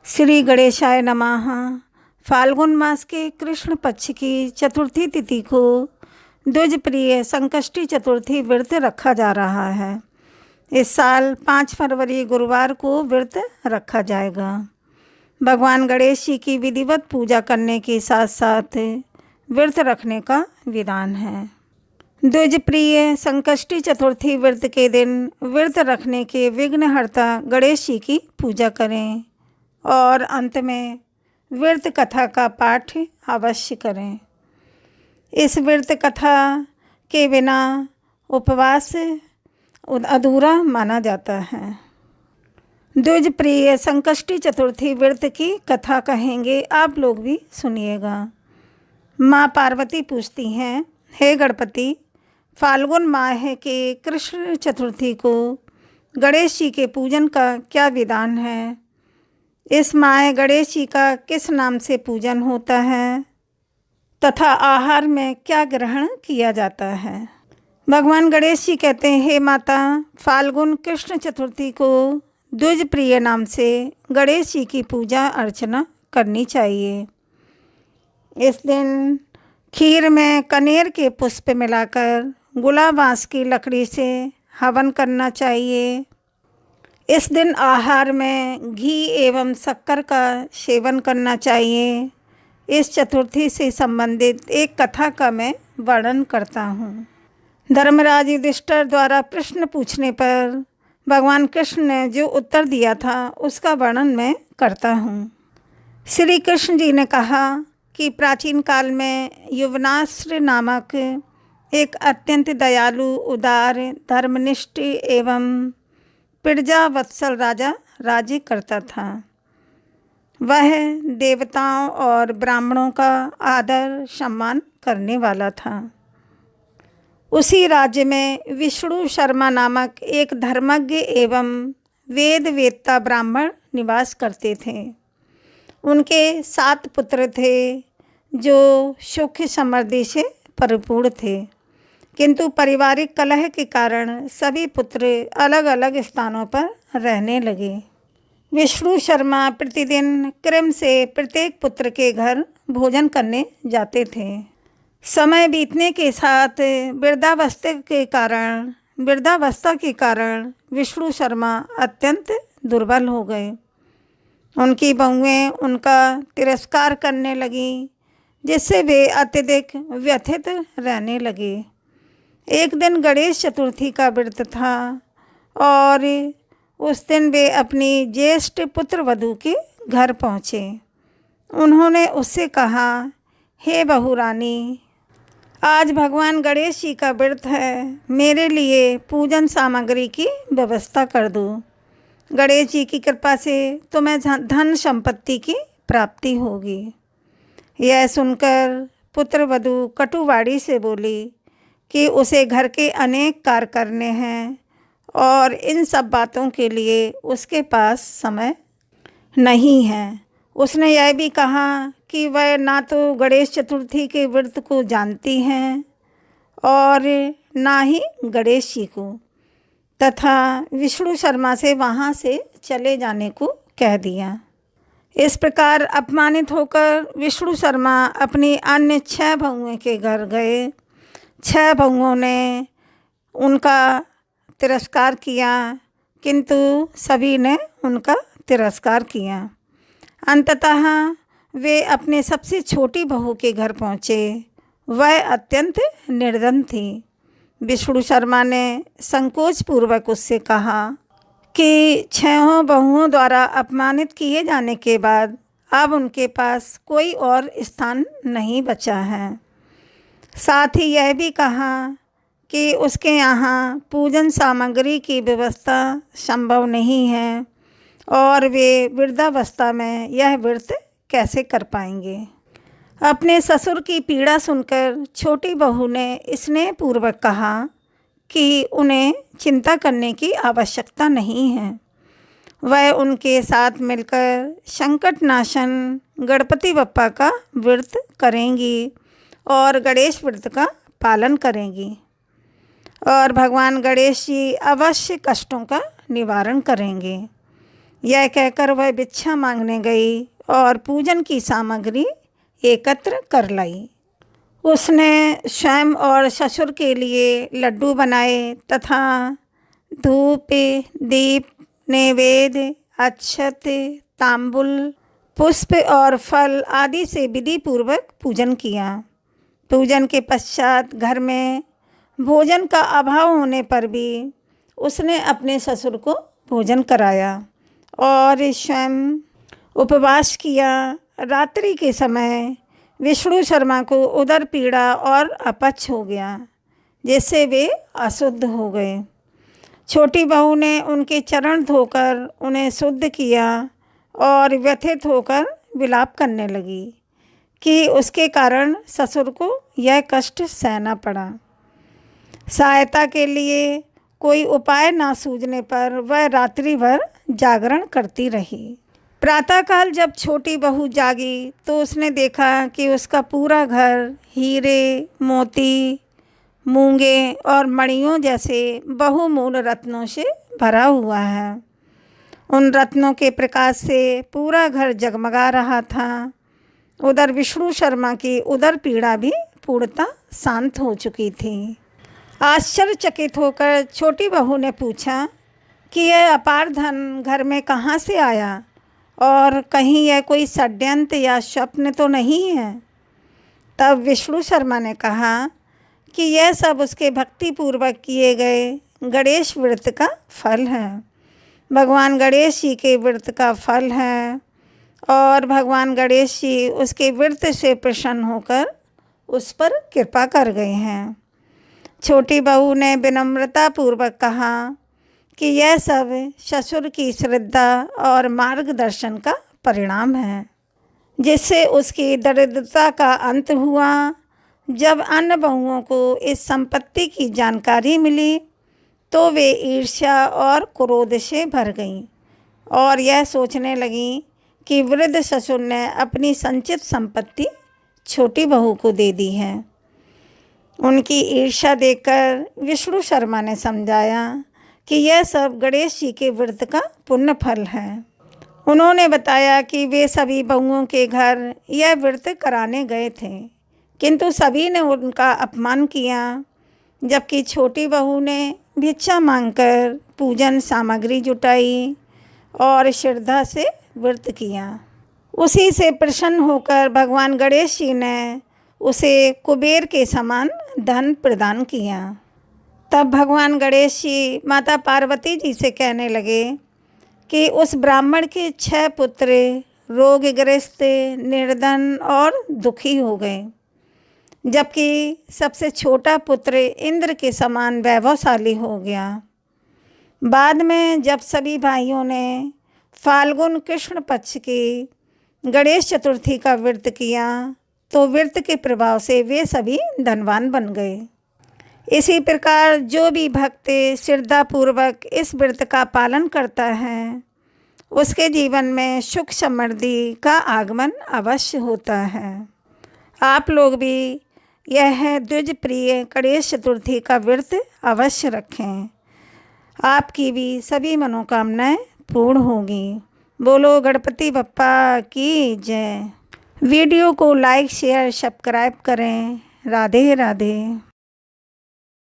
श्री गणेशाय नमः। फाल्गुन मास के कृष्ण पक्ष की चतुर्थी तिथि को द्विज प्रिय संकष्टी चतुर्थी व्रत रखा जा रहा है। इस साल 5 फरवरी गुरुवार को व्रत रखा जाएगा। भगवान गणेश जी की विधिवत पूजा करने के साथ साथ व्रत रखने का विधान है। द्विज प्रिय संकष्टी चतुर्थी व्रत के दिन व्रत रखने के विघ्नहर्ता गणेश जी की पूजा करें और अंत में व्रत कथा का पाठ अवश्य करें। इस व्रत कथा के बिना उपवास अधूरा माना जाता है। द्विज प्रिय संकष्टी चतुर्थी व्रत की कथा कहेंगे, आप लोग भी सुनिएगा। माँ पार्वती पूछती हैं, हे गणपति, फाल्गुन माह के कृष्ण चतुर्थी को गणेश जी के पूजन का क्या विधान है? इस माह गणेश जी का किस नाम से पूजन होता है तथा आहार में क्या ग्रहण किया जाता है? भगवान गणेश जी कहते हैं, हे माता, फाल्गुन कृष्ण चतुर्थी को द्विज प्रिय नाम से गणेश जी की पूजा अर्चना करनी चाहिए। इस दिन खीर में कनेर के पुष्प मिलाकर गुलाब बाँस की लकड़ी से हवन करना चाहिए। इस दिन आहार में घी एवं शक्कर का सेवन करना चाहिए। इस चतुर्थी से संबंधित एक कथा का मैं वर्णन करता हूँ। धर्मराज युधिष्ठिर द्वारा प्रश्न पूछने पर भगवान कृष्ण ने जो उत्तर दिया था उसका वर्णन मैं करता हूँ। श्री कृष्ण जी ने कहा कि प्राचीन काल में युवनाश्र नामक एक अत्यंत दयालु, उदार, धर्मनिष्ठ एवं प्रजावत्सल राजा राज्य करता था। वह देवताओं और ब्राह्मणों का आदर सम्मान करने वाला था। उसी राज्य में विष्णु शर्मा नामक एक धर्मज्ञ एवं वेद वेत्ता ब्राह्मण निवास करते थे। उनके 7 पुत्र थे जो सुख समृद्धि से परिपूर्ण थे, किंतु पारिवारिक कलह के कारण सभी पुत्र अलग अलग स्थानों पर रहने लगे। विष्णु शर्मा प्रतिदिन क्रम से प्रत्येक पुत्र के घर भोजन करने जाते थे। समय बीतने के साथ वृद्धावस्था के कारण विष्णु शर्मा अत्यंत दुर्बल हो गए। उनकी बहुएं उनका तिरस्कार करने लगीं, जिससे वे अत्यधिक व्यथित रहने लगे। एक दिन गणेश चतुर्थी का व्रत था और उस दिन वे अपनी ज्येष्ठ पुत्र वधू के घर पहुँचे। उन्होंने उससे कहा, हे बहुरानी, आज भगवान गणेश जी का व्रत है, मेरे लिए पूजन सामग्री की व्यवस्था कर दो। गणेश जी की कृपा से तुम्हें धन संपत्ति की प्राप्ति होगी। यह सुनकर पुत्र वधू कटुवाणी से बोली कि उसे घर के अनेक कार्य करने हैं और इन सब बातों के लिए उसके पास समय नहीं है। उसने यह भी कहा कि वह ना तो गणेश चतुर्थी के व्रत को जानती हैं और ना ही गणेश जी को, तथा विष्णु शर्मा से वहाँ से चले जाने को कह दिया। इस प्रकार अपमानित होकर विष्णु शर्मा अपनी अन्य 6 बहुओं के घर गए। 6 बहुओं ने उनका तिरस्कार किया, किंतु सभी ने उनका तिरस्कार किया। अंततः वे अपने सबसे छोटी बहू के घर पहुँचे। वह अत्यंत निर्धन थी। विष्णु शर्मा ने संकोचपूर्वक उससे कहा कि 6 बहुओं द्वारा अपमानित किए जाने के बाद अब उनके पास कोई और स्थान नहीं बचा है। साथ ही यह भी कहा कि उसके यहाँ पूजन सामग्री की व्यवस्था संभव नहीं है और वे वृद्धावस्था में यह व्रत कैसे कर पाएंगे। अपने ससुर की पीड़ा सुनकर छोटी बहू ने स्नेहपूर्वक कहा कि उन्हें चिंता करने की आवश्यकता नहीं है। वह उनके साथ मिलकर संकटनाशन गणपति बप्पा का व्रत करेंगी और गणेश व्रत का पालन करेंगी और भगवान गणेश जी अवश्य कष्टों का निवारण करेंगे। यह कहकर वह भिक्षा मांगने गई और पूजन की सामग्री एकत्र कर लाई। उसने स्वयं और ससुर के लिए लड्डू बनाए तथा धूप, दीप, नैवेद्य, अक्षत, तांबुल, पुष्प और फल आदि से विधि पूर्वक पूजन किया। पूजन के पश्चात घर में भोजन का अभाव होने पर भी उसने अपने ससुर को भोजन कराया और स्वयं उपवास किया। रात्रि के समय विष्णु शर्मा को उदर पीड़ा और अपच हो गया, जिससे वे अशुद्ध हो गए। छोटी बहू ने उनके चरण धोकर उन्हें शुद्ध किया और व्यथित होकर विलाप करने लगी कि उसके कारण ससुर को यह कष्ट सहना पड़ा। सहायता के लिए कोई उपाय ना सूझने पर वह रात्रि भर जागरण करती रही। प्रातःकाल जब छोटी बहू जागी तो उसने देखा कि उसका पूरा घर हीरे, मोती, मूंगे और मणियों जैसे बहुमूल रत्नों से भरा हुआ है। उन रत्नों के प्रकाश से पूरा घर जगमगा रहा था। उधर विष्णु शर्मा की उदर पीड़ा भी पूर्णतः शांत हो चुकी थी। आश्चर्यचकित होकर छोटी बहू ने पूछा कि यह अपार धन घर में कहाँ से आया और कहीं यह कोई षड्यंत्र या स्वप्न तो नहीं है। तब विष्णु शर्मा ने कहा कि यह सब उसके भक्तिपूर्वक किए गए गणेश व्रत का फल है। भगवान गणेश जी के व्रत का फल है और भगवान गणेश जी उसके व्रत से प्रसन्न होकर उस पर कृपा कर गए हैं। छोटी बहू ने विनम्रतापूर्वक कहा कि यह सब ससुर की श्रद्धा और मार्गदर्शन का परिणाम है, जिससे उसकी दरिद्रता का अंत हुआ। जब अन्य बहुओं को इस संपत्ति की जानकारी मिली तो वे ईर्ष्या और क्रोध से भर गईं और यह सोचने लगीं कि वृद्ध ससुर ने अपनी संचित संपत्ति छोटी बहू को दे दी है। उनकी ईर्ष्या देखकर विष्णु शर्मा ने समझाया कि यह सब गणेश जी के व्रत का पुण्य फल है। उन्होंने बताया कि वे सभी बहुओं के घर यह व्रत कराने गए थे, किंतु सभी ने उनका अपमान किया, जबकि छोटी बहू ने भिक्षा मांगकर पूजन सामग्री जुटाई और श्रद्धा से व्रत किया। उसी से प्रसन्न होकर भगवान गणेश जी ने उसे कुबेर के समान धन प्रदान किया। तब भगवान गणेश जी माता पार्वती जी से कहने लगे कि उस ब्राह्मण के 6 पुत्र रोगग्रस्त, निर्धन और दुखी हो गए, जबकि सबसे छोटा पुत्र इंद्र के समान वैभवशाली हो गया। बाद में जब सभी भाइयों ने फाल्गुन कृष्ण पक्ष की गणेश चतुर्थी का व्रत किया तो व्रत के प्रभाव से वे सभी धनवान बन गए। इसी प्रकार जो भी भक्त श्रद्धापूर्वक इस व्रत का पालन करता है उसके जीवन में सुख समृद्धि का आगमन अवश्य होता है। आप लोग भी यह द्विज प्रिय गणेश चतुर्थी का व्रत अवश्य रखें। आपकी भी सभी मनोकामनाएं पूर्ण होंगी। बोलो गणपति बप्पा की जय। वीडियो को लाइक, शेयर, सब्सक्राइब करें। राधे राधे।